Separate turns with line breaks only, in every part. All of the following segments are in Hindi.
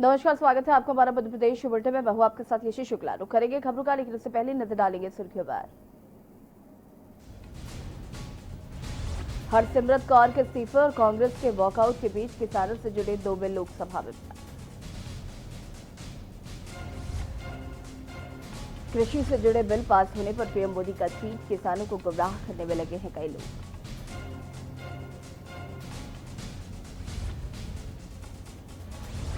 नमस्कार, स्वागत है आपका हमारा मध्य प्रदेश बुलेटिन में। मैं हूं आपके साथ यशी शुक्ला। रुक करेंगे खबरों का, लेकिन उससे पहले नजर डालेंगे सुर्खियों पर। हरसिमरत कौर के इस्तीफे और कांग्रेस के वॉकआउट के बीच किसानों से जुड़े 2 बिल लोकसभा में पास। कृषि से जुड़े बिल पास होने पर पीएम मोदी का ट्वीट, किसानों को गुमराह करने में लगे हैं कई लोग।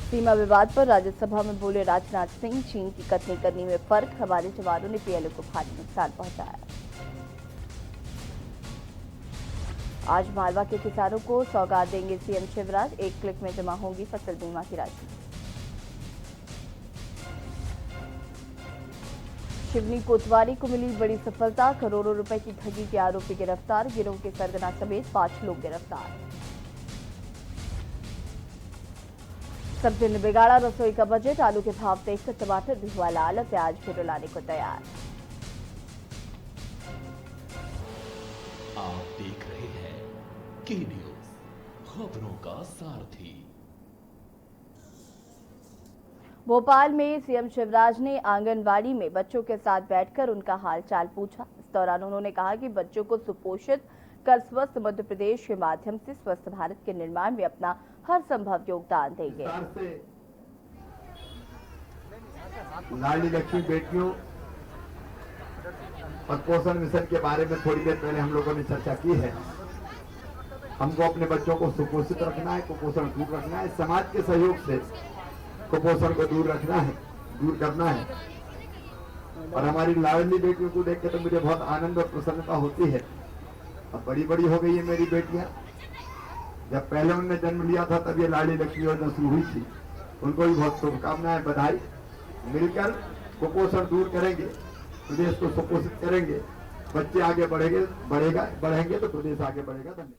सीमा विवाद पर राज्यसभा में बोले राजनाथ सिंह, चीन की कथनी करनी में फर्क, हमारे जवानों ने पीएलओ को भारी नुकसान पहुंचाया। आज मालवा के किसानों को सौगात देंगे सीएम शिवराज, 1 क्लिक में जमा होगी फसल बीमा की राशि। शिवनी कोतवाली को मिली बड़ी सफलता, करोड़ों रुपए की ठगी के आरोपी गिरफ्तार, गिरोह के सरगना समेत 5 लोग गिरफ्तार। सब्जी ने बिगाड़ा रसोई का बजट, आलू के भाव देखकर टमाटर भी हुआ लाल, प्याज भी रुलाने को तैयार।
आप देख रहे हैं के न्यूज, खबरों का सारथी।
भोपाल में सीएम शिवराज ने आंगनवाड़ी में बच्चों के साथ बैठकर उनका हालचाल पूछा। इस दौरान उन्होंने कहा कि बच्चों को सुपोषित कर स्वस्थ मध्य प्रदेश के माध्यम से स्वस्थ भारत के निर्माण में अपना हर संभव योगदान देंगे।
लाडली लक्ष्मी बेटियों और पोषण मिशन के बारे में थोड़ी देर पहले हम लोगों ने चर्चा की है। हमको अपने बच्चों को सुपोषित रखना है, कुपोषण दूर रखना है, समाज के सहयोग से कुपोषण को दूर रखना है, दूर करना है। और हमारी लाडली बेटियों को देख के तो मुझे बहुत आनंद और प्रसन्नता होती है। अब बड़ी बड़ी हो गई है मेरी बेटियां। जब पहले उन्होंने जन्म लिया था तब ये लाडली लक्ष्मी योजना शुरू हुई थी। उनको भी बहुत शुभकामनाएं, बधाई। मिलकर कुपोषण दूर करेंगे, प्रदेश को सुपोषित करेंगे, बच्चे आगे बढ़ेंगे तो प्रदेश आगे बढ़ेगा। धन्यवाद।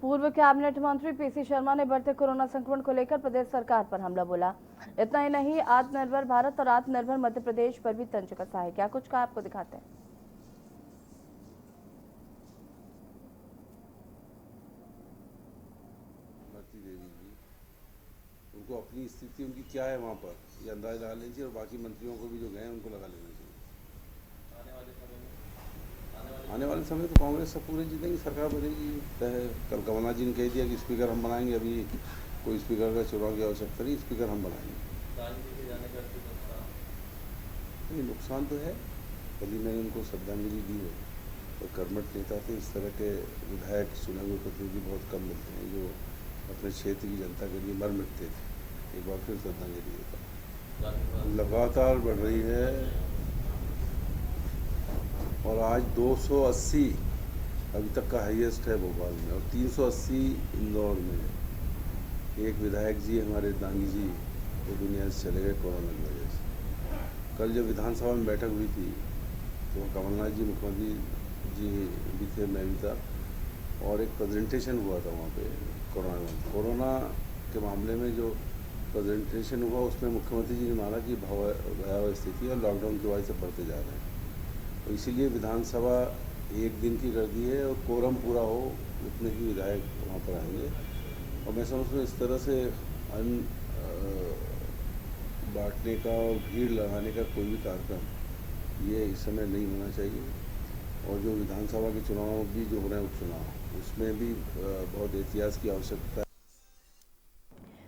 पूर्व कैबिनेट मंत्री पीसी शर्मा ने बढ़ते कोरोना संक्रमण को लेकर प्रदेश सरकार पर हमला बोला। इतना ही नहीं, आत्मनिर्भर भारत और आत्मनिर्भर मध्य प्रदेश पर भी तंज कसा है। क्या कुछ का आपको दिखाते हैं।
उनको अपनी स्थिति उनकी क्या है वहाँ पर ये अंदाज लगा लीजिए, और बाकी मंत्रियों को भी जो गए उनको लगा लेना चाहिए। आने वाले समय तो कांग्रेस सब पूरे जीतेंगी, सरकार बनेगी। कल कमलनाथ जी ने कह दिया कि स्पीकर हम बनाएंगे। अभी कोई स्पीकर का चुनाव की आवश्यकता नहीं, स्पीकर हम बनाएंगे। नहीं, नुकसान तो है। कल ही मैंने उनको श्रद्धांजलि दी है। और कर्मठ नेता थे, इस तरह के विधायक चुने हुए प्रतिनिधि बहुत कम मिलते हैं जो अपने क्षेत्र की जनता के लिए मर मिटते थे। एक बार फिर श्रद्धांजलि देता। लगातार बढ़ रही है और आज 280 अभी तक का हाईएस्ट है भोपाल में, और 380 इंदौर में। एक विधायक जी हमारे दांगी जी वो दुनिया से चले गए कोरोना की वजह से। कल जब विधानसभा में बैठक हुई थी तो कमलनाथ जी मुख्यमंत्री जी भी थे, मैं भी था, और एक प्रेजेंटेशन हुआ था वहाँ पे कोरोना के मामले में। जो प्रेजेंटेशन हुआ उसमें मुख्यमंत्री जी ने माना कि भयावह स्थिति और लॉकडाउन की वजह से बढ़ते जा रहे हैं। तो इसीलिए विधानसभा एक दिन की कर दी है और कोरम पूरा हो उतने ही विधायक वहाँ पर आएंगे। और मैं समझता हूँ इस तरह से अन्न बांटने का और भीड़ लगाने का कोई भी कार्यक्रम ये इस समय नहीं होना चाहिए। और जो विधानसभा के चुनाव भी जो हो रहे हैं उपचुनाव, उसमें भी बहुत एहतियात की आवश्यकता है।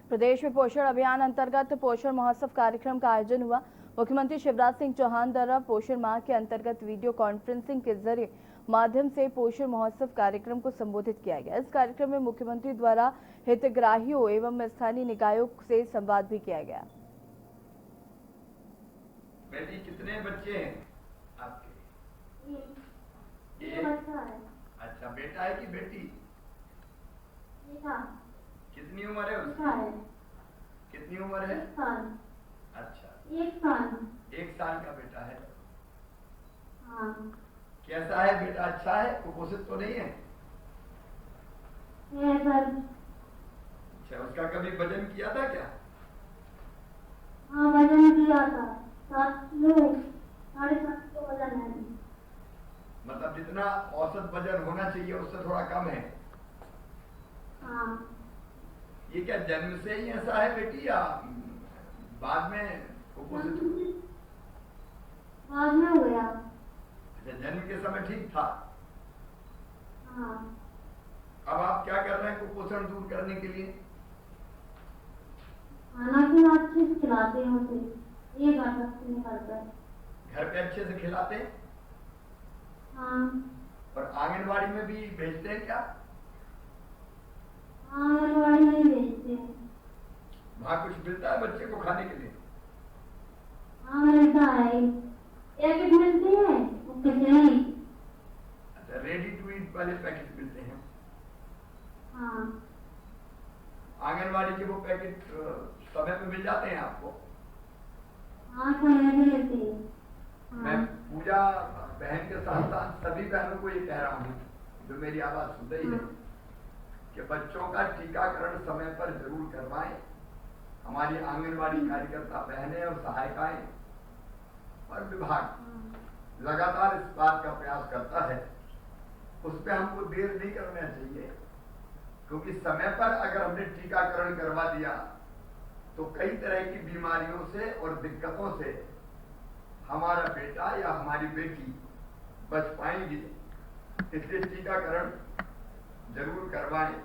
प्रदेश में पोषण अभियान अंतर्गत पोषण महोत्सव कार्यक्रम का आयोजन हुआ। मुख्यमंत्री शिवराज सिंह चौहान द्वारा पोषण माह के अंतर्गत वीडियो कॉन्फ्रेंसिंग के जरिए माध्यम से पोषण महोत्सव कार्यक्रम को संबोधित किया गया। इस कार्यक्रम में मुख्यमंत्री द्वारा हितग्राहियों एवं स्थानीय निकायों से संवाद भी किया गया।
बेटी कितने बच्चे हैं आपके?
एक बच्चा है।
अच्छा, बेटा है कि बेटी?
बेटा।
कितनी उम्र है उसकी?
बेटा है।
कितनी उम्र है?
1 साल।
अच्छा,
1 साल।
1 साल का बेटा है।
हाँ।
कैसा है बेटा? अच्छा है, कुपोषित तो नहीं है?
है सर।
अच्छा, उसका कभी वजन किया था क्या?
हाँ, वजन किया था। 7 किलो, 7.5 किलो वजन है।
मतलब जितना औसत वजन होना चाहिए उससे थोड़ा कम है।
हाँ।
ये क्या जन्म से ही ऐसा है बेटी या बाद में कुपोषित?
बाद में हो गया।
अच्छा, जन्म के समय ठीक था।
हाँ।
अब आप क्या कर रहे हैं कुपोषण दूर करने के लिए?
खाना पीना अच्छे से खिलाते हैं उसे, ये घर नहीं करता है।
घर पे अच्छे से खिलाते हैं?
हाँ।
और आंगनबाड़ी में भी भेजते हैं क्या?
आंगनबाड़ी में भेजते हैं।
वहाँ कुछ मिलता है बच्चे को खाने के लिए?
हाँ, मिलता है। पैकेट मिलते हैं, उसके नहीं।
अच्छा, रेडी टू ईट वाले पैकेट मिलते हैं।
हाँ।
आंगनबाड़ी के वो पैकेट समय पे मिल जाते हैं आपको?
हाँ, समय में मिलते हैं।
मैं
हाँ।
पूजा बहन के साथ साथ सभी बहनों को ये कह रहा हूँ जो मेरी आवाज सुन रही है कि बच्चों का टीकाकरण समय पर जरूर करवाएं। हमारी आंगनबाड़ी कार्यकर्ता बहनें और सहायिकाएं और विभाग लगातार इस बात का प्रयास करता है। उस पर हमको देर नहीं करना चाहिए, क्योंकि समय पर अगर हमने टीकाकरण करवा दिया तो कई तरह की बीमारियों से और दिक्कतों से हमारा बेटा या हमारी बेटी बच पाएंगी। इसलिए टीकाकरण जरूर करवाएं,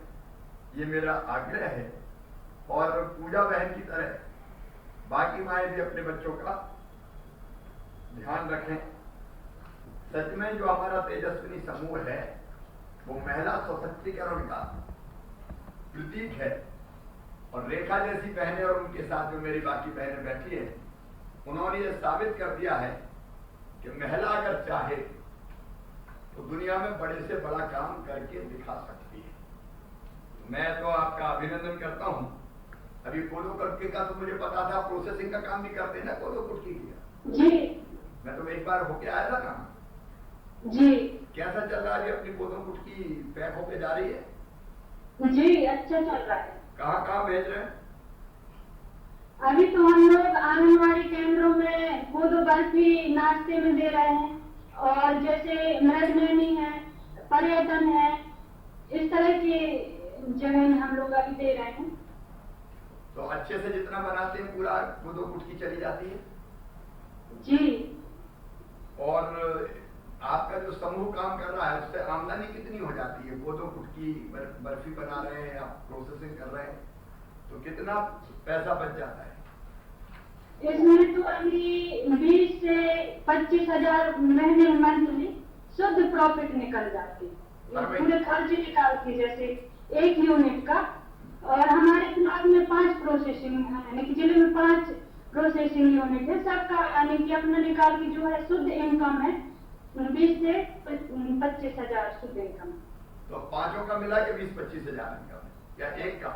ये मेरा आग्रह है। और पूजा बहन की तरह बाकी माएं भी अपने बच्चों का ध्यान रखें। सच में जो हमारा तेजस्विनी समूह है वो महिला सशक्तिकरण का प्रतीक है। और रेखा जैसी बहनें और उनके साथ जो मेरी बाकी बहनें बैठी है, उन्होंने ये साबित कर दिया है कि महिला अगर चाहे तो दुनिया में बड़े से बड़ा काम करके दिखा सकती है। मैं तो आपका अभिनंदन करता हूँ। अभी कोदो कुटकी का तो मुझे पता था, प्रोसेसिंग का काम भी करते हैं ना कोदो कुटकी का?
जी।
मैं तो एक बार होके आया था ना।
जी।
कैसा चल रहा है अपनी कोदो कुटकी? पैक होके जा रही है?
जी, अच्छा चल रहा है।
कहाँ भेज रहे हैं?
अभी तो हम लोग आंगनबाड़ी केंद्रों में कोदो बर्फी नाश्ते में दे रहे हैं, और जैसे मैडमैनी है, पर्यटन है, इस तरह की जगह में हम लोग अभी दे रहे हैं।
तो अच्छे से जितना बनाते हैं पूरा कोदो कुटकी चली जाती है?
जी।
और आपका जो समूह काम कर रहा है उससे आमदनी कितनी हो जाती है? कोदो कुटकी बर्फी बना रहे हैं, आप प्रोसेसिंग कर रहे हैं, तो कितना पैसा बच जाता है?
इसमें तो अभी 20 से 25 हजार महीने मंथली शुद्ध प्रॉफिट निकल जाती है, पूरे खर्च निकाल के, जैसे 1 यूनिट का। और हमारे ब्लॉक में 5 प्रोसेसिंग, यानी कि जिले में 5 प्रोसेसिंग यूनिट है। सबका यानी कि अपना निकाल की जो है शुद्ध इनकम है 20 से 25 हजार शुद्ध इनकम।
तो पांचों का मिला के 20-25 हजार इनकम है या एक का?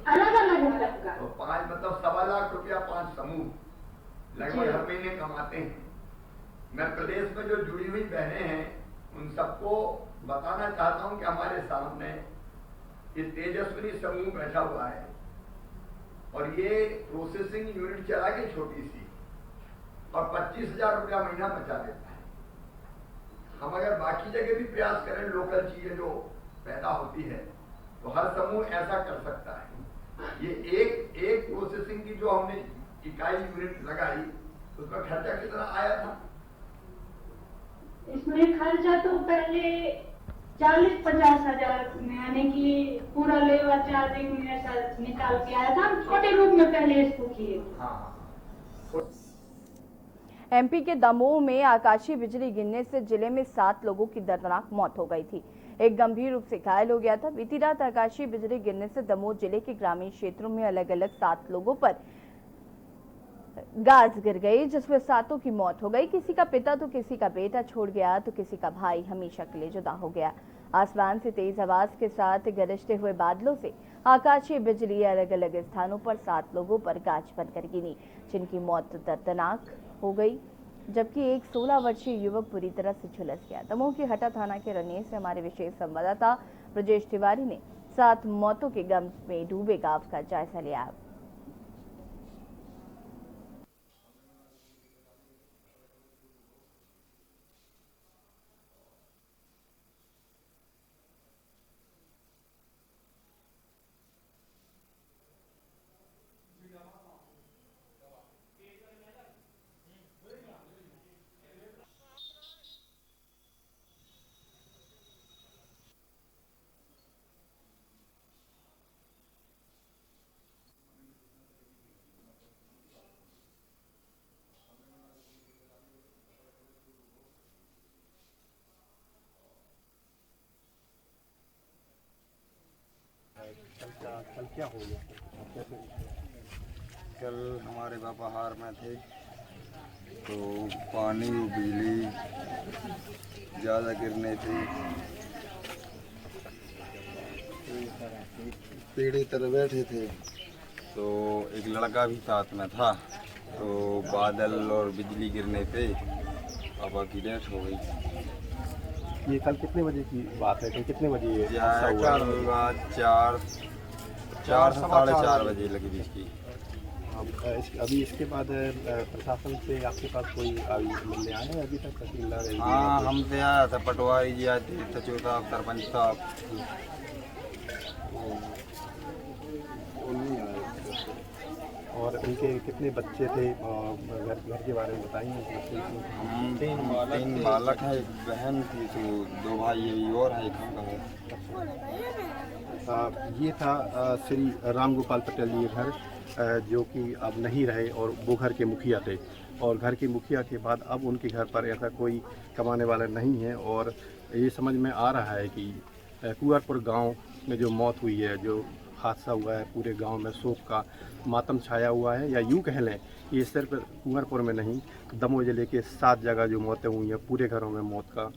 अलग अलग है सबका।
तो 5 मतलब 1.25 लाख रुपया 5 समूह लगभग हर महीने कमाते हैं। मैं प्रदेश में जो जुड़ी हुई बहनें हैं उन सबको बताना चाहता हूं कि हमारे सामने ये तेजस्विनी समूह बैठा हुआ है और ये प्रोसेसिंग यूनिट चला के छोटी सी, और 25,000 रुपया महीना बचा देता है। हम अगर बाकी जगह भी प्रयास करें, लोकल चीजें जो पैदा होती है, तो हर समूह ऐसा कर सकता है। ये एक प्रोसेसिंग की जो हमने इकाई यूनिट लगाई, उसका खर्चा कितना आया था?
इसमें खर्चा तो पहले 40-50 हजार, यानी कि पूरा लेबर चार्जिंग निकाल के आया था। छोटे रूप में पहले इसको किए।
एमपी के दमोह में आकाशीय बिजली गिरने से जिले में 7 लोगों की दर्दनाक मौत हो गई थी। एक गंभीर रूप से घायल हो गया था। बीती रात आकाशीय बिजली गिरने से दमोह जिले के ग्रामीण क्षेत्रों में अलग अलग 7 लोगों पर गाज गिर गई, जिसमें 7 की मौत हो गई। किसी का पिता तो किसी का बेटा छोड़ गया, तो किसी का भाई हमेशा के लिए जुदा हो गया। आसमान से तेज आवाज के साथ गरजते हुए बादलों से आकाशीय बिजली अलग अलग स्थानों पर 7 लोगों पर गाज बनकर गिरी, जिनकी मौत दर्दनाक हो गई, जबकि एक 16 वर्षीय युवक बुरी तरह से झुलस गया। दमोह के हटा थाना के रनेर से हमारे विशेष संवाददाता ब्रजेश तिवारी ने 7 मौतों के गम में डूबे गांव का जायजा लिया।
कल क्या हो गया?
कल हमारे पापा हार में थे, तो पानी बिजली ज़्यादा गिरने थे। पेड़ी तरह बैठे थे, तो एक लड़का भी साथ में था, तो बादल और बिजली गिरने पे पापा की डेथ हो गई।
ये कल कितने बजे की बात है? कल कितने बजे ये हादसा हुआ?
4 से 4:30 बजे लगी इसकी।
अभी इसके बाद प्रशासन से आपके पास कोई मिलने आए हैं अभी तक? तहसीलदार?
हाँ, हमसे आया था, पटवारी जी आए थे, सचिव साहब, सरपंच साहब।
और उनके कितने बच्चे थे? घर के बारे में बताइए।
हम 3 बालक हैं, एक बहन थी, तो 2 भाई अभी और है, एक हम है।
ये था श्री राम गोपाल पटेल जी घर, जो कि अब नहीं रहे और वो घर के मुखिया थे। और घर के मुखिया के बाद अब उनके घर पर ऐसा कोई कमाने वाला नहीं है। और ये समझ में आ रहा है कि कुंवरपुर गांव में जो मौत हुई है, जो हादसा हुआ है, पूरे गांव में शोक का मातम छाया हुआ है। या यूँ कह लें, ये सिर्फ कुंवरपुर में नहीं, दमोह जिले के 7 जगह जो मौतें हुई हैं, पूरे घरों में मौत का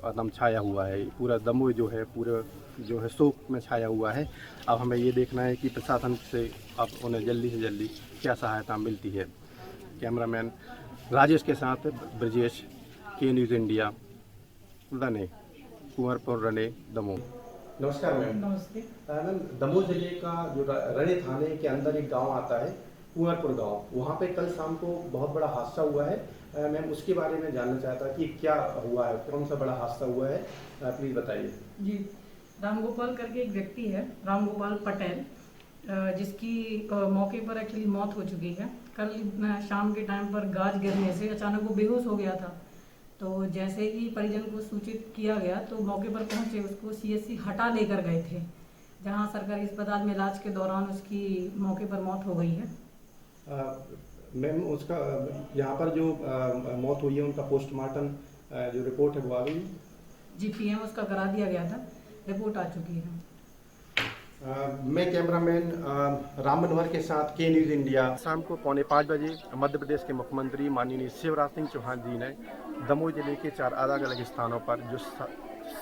आतंक छाया हुआ है। पूरा दमोह जो है पूरा जो है शोक में छाया हुआ है। अब हमें ये देखना है कि प्रशासन से अब उन्हें जल्दी से जल्दी क्या सहायता मिलती है। कैमरामैन राजेश के साथ ब्रजेश, के न्यूज़ इंडिया, रने, कुंवरपुर रने, दमोह। नमस्कार मैम।
नमस्ते
मैम, दमोह जिले का जो रने थाने के अंदर एक गांव आता है, कुंवरपुर गांव, वहां पे कल शाम को बहुत बड़ा हादसा हुआ है। मैम, उसके बारे में जानना चाहता कि क्या हुआ है, कौन सा बड़ा हादसा हुआ है, प्लीज़ बताइए।
जी, रामगोपाल करके एक व्यक्ति है, रामगोपाल पटेल, जिसकी मौके पर एक्चुअली मौत हो चुकी है। कल शाम के टाइम पर गाज गिरने से अचानक वो बेहोश हो गया था। तो जैसे ही परिजन को सूचित किया गया तो मौके पर पहुंचे, उसको सीएससी हटा लेकर गए थे, जहां सरकारी अस्पताल में इलाज के दौरान उसकी मौके पर मौत हो गई है।
मैम, उसका यहाँ पर जो मौत हुई है, उनका पोस्टमार्टम जो रिपोर्ट है वो आ गई?
जी, पीएम उसका करा दिया गया था, रिपोर्ट आ चुकी है।
मैं कैमरामैन राम मनोहर के साथ के न्यूज़ इंडिया। शाम को 4:45 बजे मध्य प्रदेश के मुख्यमंत्री माननीय शिवराज सिंह चौहान जी ने दमोह जिले के 4 अलग अलग स्थानों पर जो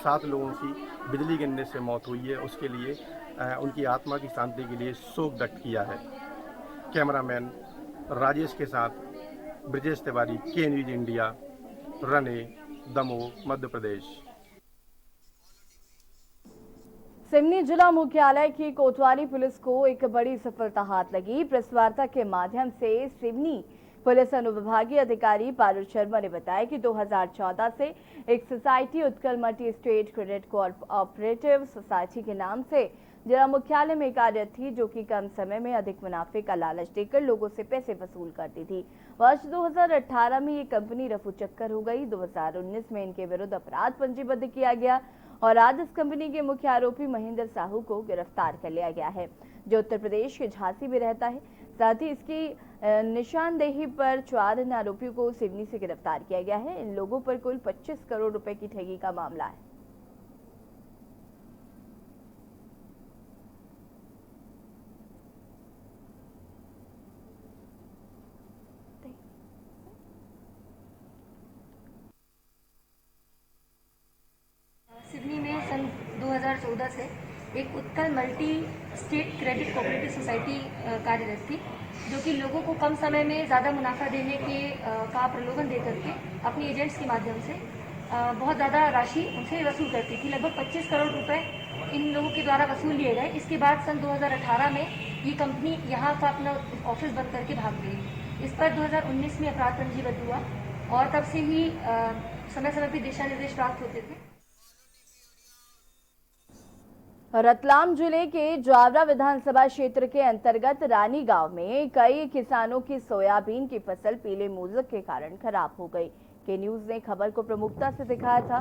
7 लोगों की बिजली गिरने से मौत हुई है, उसके लिए उनकी आत्मा की शांति के लिए शोक व्यक्त किया है। कैमरामैन राजेश के साथ ब्रजेश तिवारी, के न्यूज़ इंडिया, रने, दमोह, मध्य प्रदेश।
सिवनी जिला मुख्यालय की कोतवाली पुलिस को एक बड़ी सफलता हाथ लगी। प्रेस वार्ता के माध्यम से सिवनी पुलिस अनुविभागीय अधिकारी पारुल शर्मा ने बताया कि 2014 से एक society Utkal multi state credit cooperative society के नाम से जिला मुख्यालय में कार्यरत थी, जो कि कम समय में अधिक मुनाफे का लालच देकर लोगों से पैसे वसूल करती थी। वर्ष 2018 में ये कंपनी रफू चक्कर हो गई। 2019 में इनके विरुद्ध अपराध पंजीबद्ध किया गया और आज इस कंपनी के मुख्य आरोपी महेंद्र साहू को गिरफ्तार कर लिया गया है, जो उत्तर प्रदेश के झांसी में रहता है। साथ ही इसकी निशानदेही पर 4 अन्य आरोपियों को सिवनी से गिरफ्तार किया गया है। इन लोगों पर कुल 25 करोड़ रुपए की ठगी का मामला है।
सिडनी में सन 2014 से एक Utkal multi state credit cooperative society कार्यरत थी, जो कि लोगों को कम समय में ज़्यादा मुनाफा देने के का प्रलोभन दे करके अपने एजेंट्स के माध्यम से बहुत ज़्यादा राशि उनसे वसूल करती थी। लगभग 25 करोड़ रुपए इन लोगों के द्वारा वसूल लिए गए। इसके बाद सन 2018 में ये कंपनी यहाँ का अपना ऑफिस बंद करके भाग गई। इस पर 2019 में अपराध पंजीबद्ध हुआ और तब से ही समय समय पर दिशा निर्देश प्राप्त होते थे।
रतलाम जिले के जावरा विधानसभा क्षेत्र के अंतर्गत रानी गांव में कई किसानों की सोयाबीन की फसल पीले मोज़क के कारण खराब हो गई। के न्यूज ने खबर को प्रमुखता से दिखाया था,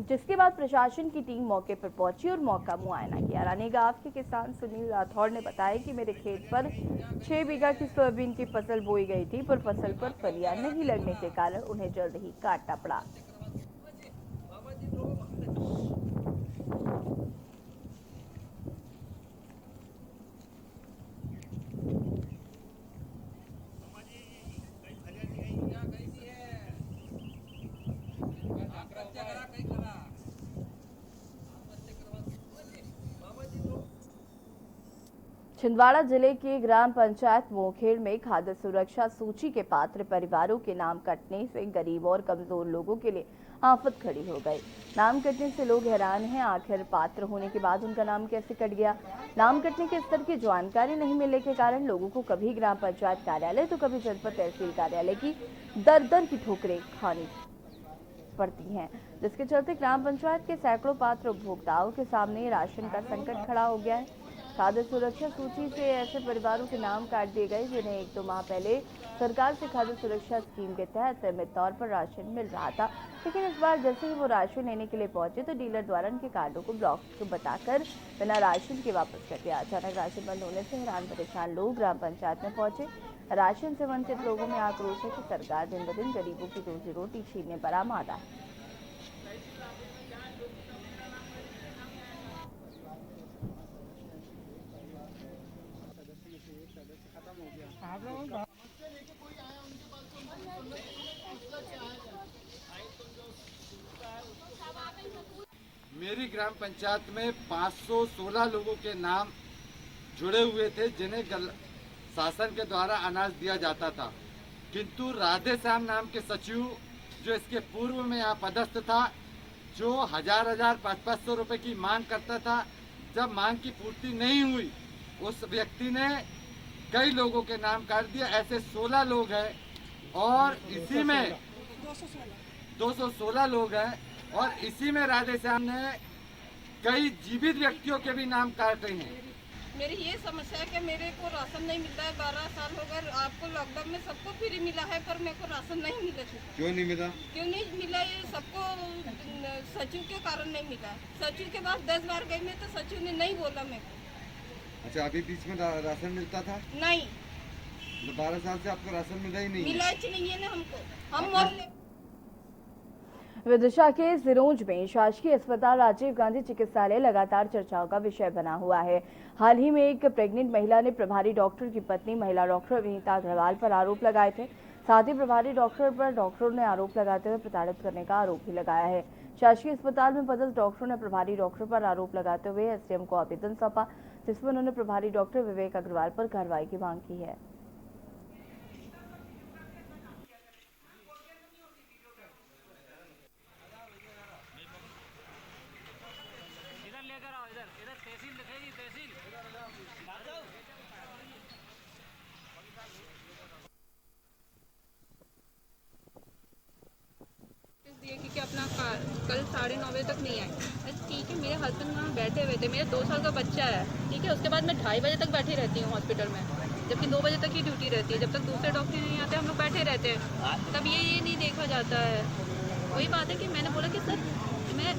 जिसके बाद प्रशासन की टीम मौके पर पहुंची और मौका मुआयना किया। रानी गांव के किसान सुनील राठौड़ ने बताया कि मेरे खेत पर 6 बीघा की सोयाबीन की फसल बोई गई थी, पर फसल पर फलियां नहीं लगने के कारण उन्हें जल्द ही काटना पड़ा। छिंदवाड़ा जिले के ग्राम पंचायत मोखेड़ में खाद्य सुरक्षा सूची के पात्र परिवारों के नाम कटने से गरीब और कमजोर लोगों के लिए आफत खड़ी हो गई। नाम कटने से लोग हैरान हैं, आखिर पात्र होने के बाद उनका नाम कैसे कट गया। नाम कटने के स्तर की जानकारी नहीं मिलने के कारण लोगों को कभी ग्राम पंचायत कार्यालय तो कभी जनपद तहसील कार्यालय की दर की ठोकरें खानी पड़ती हैं, जिसके चलते ग्राम पंचायत के सैकड़ों पात्र उपभोक्ताओं के सामने राशन का संकट खड़ा हो गया है। खाद्य सुरक्षा सूची से ऐसे परिवारों के नाम काट दिए गए जिन्हें 1-2 माह पहले सरकार से खाद्य सुरक्षा स्कीम के तहत नियमित तौर पर राशन मिल रहा था, लेकिन इस बार जैसे ही वो राशन लेने के लिए पहुंचे तो डीलर द्वारा उनके कार्डों को ब्लॉक बताकर बिना राशन के वापस कर दिया। अचानक राशन बंद होने से हैरान परेशान लोग ग्राम पंचायत में पहुंचे। राशन से वंचित लोगों में आक्रोश है कि सरकार दिन ब दिन गरीबों की रोजी रोटी छीनने पर आमादा है।
मेरी ग्राम पंचायत में 516 लोगों के नाम जुड़े हुए थे, जिन्हें शासन के द्वारा अनाज दिया जाता था, किंतु राधे श्याम नाम के सचिव जो इसके पूर्व में यहाँ पदस्थ था, जो 1000-500 रुपए की मांग करता था, जब मांग की पूर्ति नहीं हुई उस व्यक्ति ने कई लोगों के नाम काट दिया। ऐसे 16 लोग हैं और इसी में 216 लोग हैं और इसी में राधे श्याम ने कई जीवित व्यक्तियों के भी नाम काटे हैं।
मेरी ये समस्या है कि मेरे को राशन नहीं मिलता है। 12 साल हो गए, आपको लॉकडाउन में सबको फ्री मिला है, पर मेरे को राशन नहीं मिला।
क्यों नहीं मिला?
क्यों नहीं मिला? ये सबको सचिव के कारण नहीं मिला। सचिव के पास 10 बार गई मैं तो सचिव ने नहीं बोला मेरे को।
अच्छा, अभी बीच में राशन मिलता था?
नहीं,
12 साल से आपको राशन मिला ही नहीं?
मिला ही नहीं है ना हमको, हम मर।
विदिशा के सिरोंज में शासकीय अस्पताल राजीव गांधी चिकित्सालय लगातार चर्चाओं का विषय बना हुआ है। हाल ही में एक प्रेग्नेंट महिला ने प्रभारी डॉक्टर की पत्नी महिला डॉक्टर विनीता अग्रवाल पर आरोप लगाए थे। साथ ही प्रभारी डॉक्टर पर डॉक्टरों ने आरोप लगाते हुए प्रताड़ित करने का आरोप भी लगाया है। शासकीय अस्पताल में पदस्थ डॉक्टरों ने प्रभारी डॉक्टर पर आरोप लगाते हुए एसडीएम को आवेदन सौंपा, जिसमें उन्होंने प्रभारी डॉक्टर विवेक अग्रवाल पर कार्रवाई की मांग की है।
9:30 बजे तक नहीं आए। ठीक है, मेरे हस्बैंड वहाँ बैठे हुए थे, मेरा 2 साल का बच्चा है, ठीक है। उसके बाद मैं 2:30 बजे तक बैठी रहती हूँ हॉस्पिटल में, जबकि 2 बजे तक ही ड्यूटी रहती है। जब तक दूसरे डॉक्टर नहीं आते हम लोग बैठे रहते हैं, तब ये नहीं देखा जाता है। वही बात है कि मैंने बोला कि सर मैं,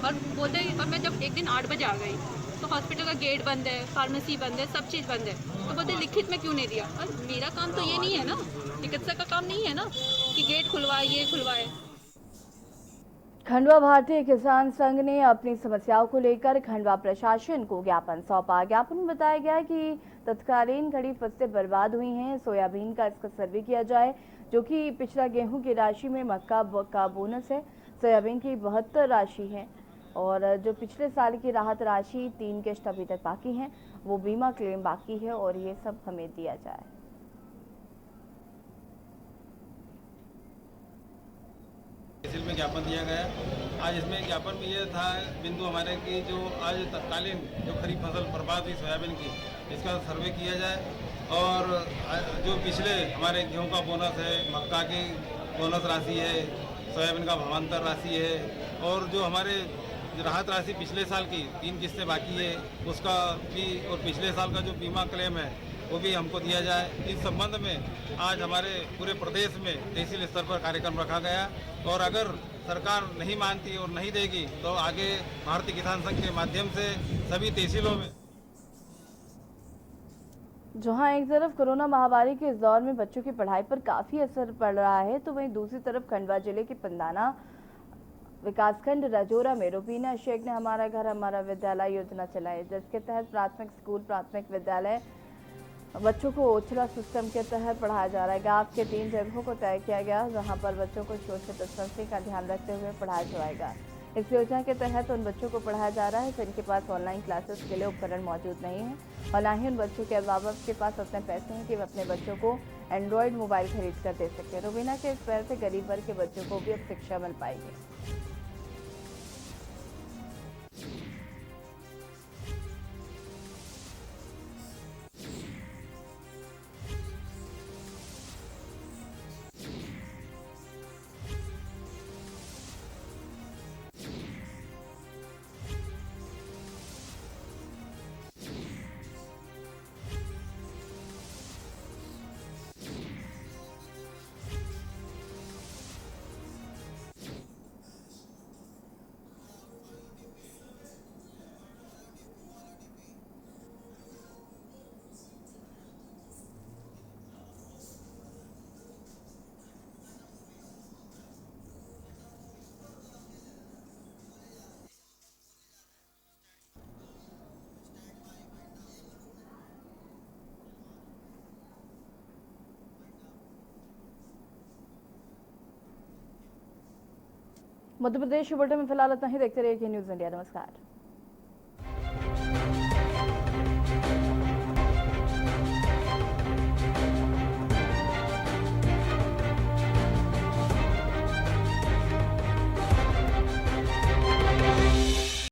और बोलते, और मैं जब एक दिन 8 बजे आ गई तो हॉस्पिटल का गेट बंद है, फार्मेसी बंद है, सब चीज़ बंद है। तो बोलते लिखित में क्यों नहीं दिया? और मेरा काम तो ये नहीं है ना, चिकित्सक का काम नहीं है ना कि गेट खुलवाए, ये खुलवाए।
खंडवा भारतीय किसान संघ ने अपनी समस्याओं को लेकर खंडवा प्रशासन को ज्ञापन सौंपा। ज्ञापन में बताया गया कि तत्कालीन खड़ी फसलें बर्बाद हुई हैं, सोयाबीन का इसका सर्वे किया जाए, जो कि पिछला गेहूं की राशि में मक्का का बोनस है, सोयाबीन की 72 राशि है, और जो पिछले साल की राहत राशि 3 किश्त अभी तक बाकी हैं, वो बीमा क्लेम बाकी है, और ये सब हमें दिया जाए।
तहसील में ज्ञापन दिया गया। आज इसमें ज्ञापन में ये था बिंदु हमारे की जो आज तत्कालीन जो खरीफ फसल बर्बाद हुई सोयाबीन की, इसका सर्वे किया जाए, और जो पिछले हमारे गेहूं का बोनस है, मक्का की बोनस राशि है, सोयाबीन का भावांतर राशि है, और जो हमारे राहत राशि पिछले साल की 3 किस्तें बाकी है उसका भी, और पिछले साल का जो बीमा क्लेम है वो भी हमको दिया जाए। इस संबंध में आज हमारे पूरे प्रदेश में तहसील स्तर पर कार्यक्रम रखा गया, और अगर सरकार नहीं मानती और नहीं देगी तो आगे भारतीय किसान संघ के माध्यम से सभी तहसीलों में।
जहां एक तरफ कोरोना महामारी के इस दौर में बच्चों की पढ़ाई पर काफी असर पड़ रहा है, तो वहीं दूसरी तरफ खंडवा जिले के पंदाना विकासखंड राजौरा में रुबीना शेख ने हमारा घर हमारा विद्यालय योजना चलाई, जिसके तहत प्राथमिक स्कूल, प्राथमिक विद्यालय बच्चों को ओछला सिस्टम के तहत पढ़ाया जा रहा है। गांव के 3 जगहों को तय किया गया, जहां पर बच्चों को सोशल डिस्टेंसिंग का ध्यान रखते हुए पढ़ाया जाएगा। इस योजना के तहत उन बच्चों को पढ़ाया जा रहा है जिनके पास ऑनलाइन क्लासेस के लिए उपकरण मौजूद नहीं है, और न ही उन बच्चों के अभिभावक के पास उतने पैसे हैं कि वे अपने बच्चों को एंड्रॉयड मोबाइल खरीद कर दे सके। रुबीना के इस पहल से गरीब वर्ग के बच्चों को भी अब शिक्षा मिल पाएगी। मध्य प्रदेश बुलेटिन में फिलहाल इतना ही। देखते रहिए न्यूज़ इंडिया। नमस्कार।